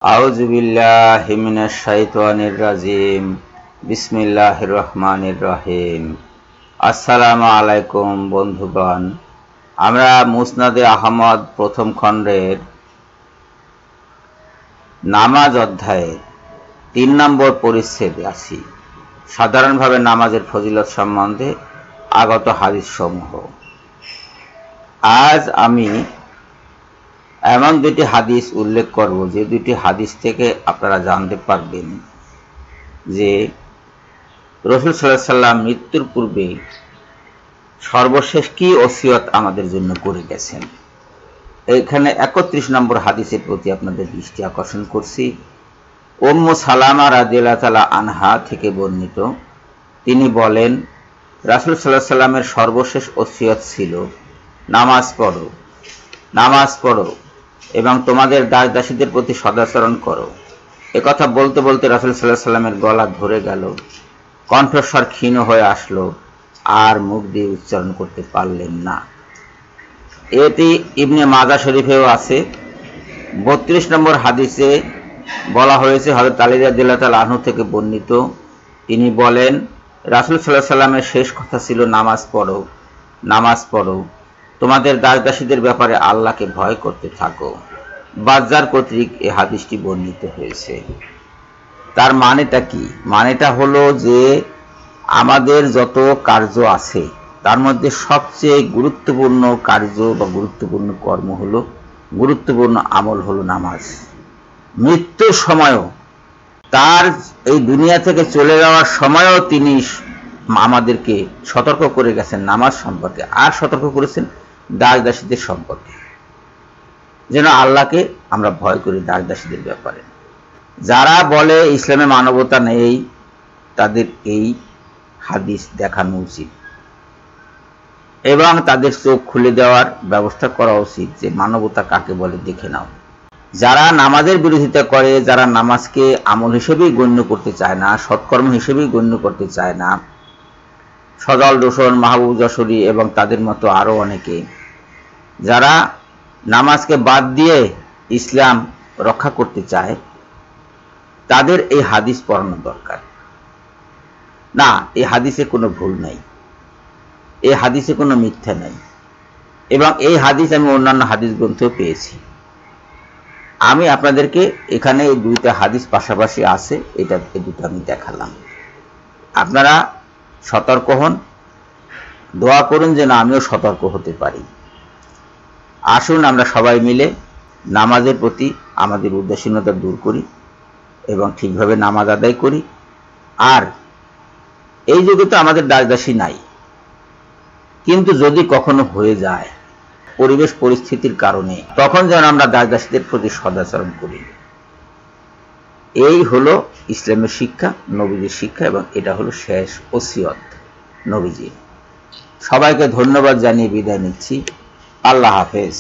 আউযু বিল্লাহি মিনাশ শাইতানির রাজিম। বিসমিল্লাহির রহমানির রহিম। আসসালামু আলাইকুম বন্ধুগণ, আমরা মুসনাদে আহমদ প্রথম খণ্ডের নামাজ অধ্যায়ের ৩ নম্বর পরিচ্ছেদে আছি। সাধারণভাবে নামাজের ফজিলত সম্বন্ধে আগত হাদিস সমূহ। আজ আমি এমন দুটি হাদিস উল্লেখ করব যে দুটি হাদিস থেকে আপনারা জানতে পারবেন যে রাসূল সাল্লাল্লাহু আলাইহি ওয়াসাল্লাম মৃত্যুর পূর্বে সর্বশেষ কি ওসিয়ত আমাদের জন্য করে গেছেন। এখানে ৩১ নম্বর হাদিসের প্রতি আপনাদের দৃষ্টি আকর্ষণ করছি। উম্মু সালামা রাদিয়াল্লাহু তাআলা আনহা থেকে বর্ণিত, তিনি বলেন, রাসূল সাল্লাল্লাহু আলাইহি ওয়াসাল্লামের সর্বশেষ ওসিয়ত ছিল, নামাজ পড়ো, নামাজ পড়ো এবং তোমাদের দাস দাসীদের প্রতি সদাচরণ করো। একথা বলতে বলতে রাসূল সাল্লাল্লাহু আলাইহি ওয়াসাল্লামের গলা ধরে গেল, কণ্ঠস্বর ক্ষীণ হয়ে আসলো, আর মুখ দিয়ে উচ্চারণ করতে পারলেন না। এটি ইবনে মাজাহ শরীফেও আছে। ৩২ নম্বর হাদিসে বলা হয়েছে, হযরত আলী রাদিয়াল্লাহু তাআলা আনহু থেকে বর্ণিত, তিনি বলেন, রাসূল সাল্লাল্লাহু আলাইহি ওয়াসাল্লামের শেষ কথা ছিল, নামাজ পড়ো, নামাজ পড়ো, তোমাদের দাস দাসীদের ব্যাপারে আল্লাহকে ভয় করতে থাকো। বাজ্জার কর্তৃক এই হাদিসটি বর্ণিত হয়েছে। তার মানেটা কি? মানেটা হলো যে আমাদের যত কার্য আছে তার মধ্যে সবচেয়ে গুরুত্বপূর্ণ কার্য বা গুরুত্বপূর্ণ কর্ম হলো, গুরুত্বপূর্ণ আমল হলো নামাজ। মৃত্যুর সময়ও, তার এই দুনিয়া থেকে চলে যাওয়ার সময়ও তিনি আমাদেরকে সতর্ক করে গেছেন নামাজ সম্পর্কে, আর সতর্ক করেছেন দাস দাসীদের সম্পর্কে, যেন আল্লাহকে আমরা ভয় করি দাস দাসীদের ব্যাপারে। যারা বলে ইসলামে মানবতা নেই, তাদের এই হাদিস দেখানো উচিত এবং তাদের চোখ খুলে দেওয়ার ব্যবস্থা করা উচিত যে মানবতা কাকে বলে দেখে নাও। যারা নামাজের বিরোধিতা করে, যারা নামাজকে আমল হিসেবেই গণ্য করতে চায় না, সৎকর্ম হিসেবেই গণ্য করতে চায় না, সজল রোশন, মাহবুব যশোরী এবং তাদের মতো আরো অনেকে, যারা নামাজকে বাদ দিয়ে ইসলাম রক্ষা করতে চায়, তাদের এই হাদিস পড়ানো দরকার। না, এই হাদিসে কোনো ভুল নাই, এই হাদিসে কোনো মিথ্যা নাই, এবং এই হাদিস আমি অন্যান্য হাদিস গ্রন্থেও পেয়েছি। আমি আপনাদেরকে এখানে এই দুইটা হাদিস পাশাপাশি আছে, এটা এই দুটো আমি দেখালাম। আপনারা সতর্ক হন, দোয়া করুন যেন আমিও সতর্ক হতে পারি। আসুন আমরা সবাই মিলে নামাজের প্রতি আমাদের উদাসীনতা দূর করি এবং ঠিকভাবে নামাজ আদায় করি। আর এই যুগে তো আমাদের দাস দাসী নাই, কিন্তু যদি কখনো হয়ে যায় পরিবেশ পরিস্থিতির কারণে, তখন যেন আমরা দাস দাসীদের প্রতি সদাচরণ করি। এই হলো ইসলামের শিক্ষা, নবীজির শিক্ষা, এবং এটা হলো শেষ ওসিয়ত নবীজির। সবাইকে ধন্যবাদ জানিয়ে বিদায় নিচ্ছি। আল্লাহ হাফেজ।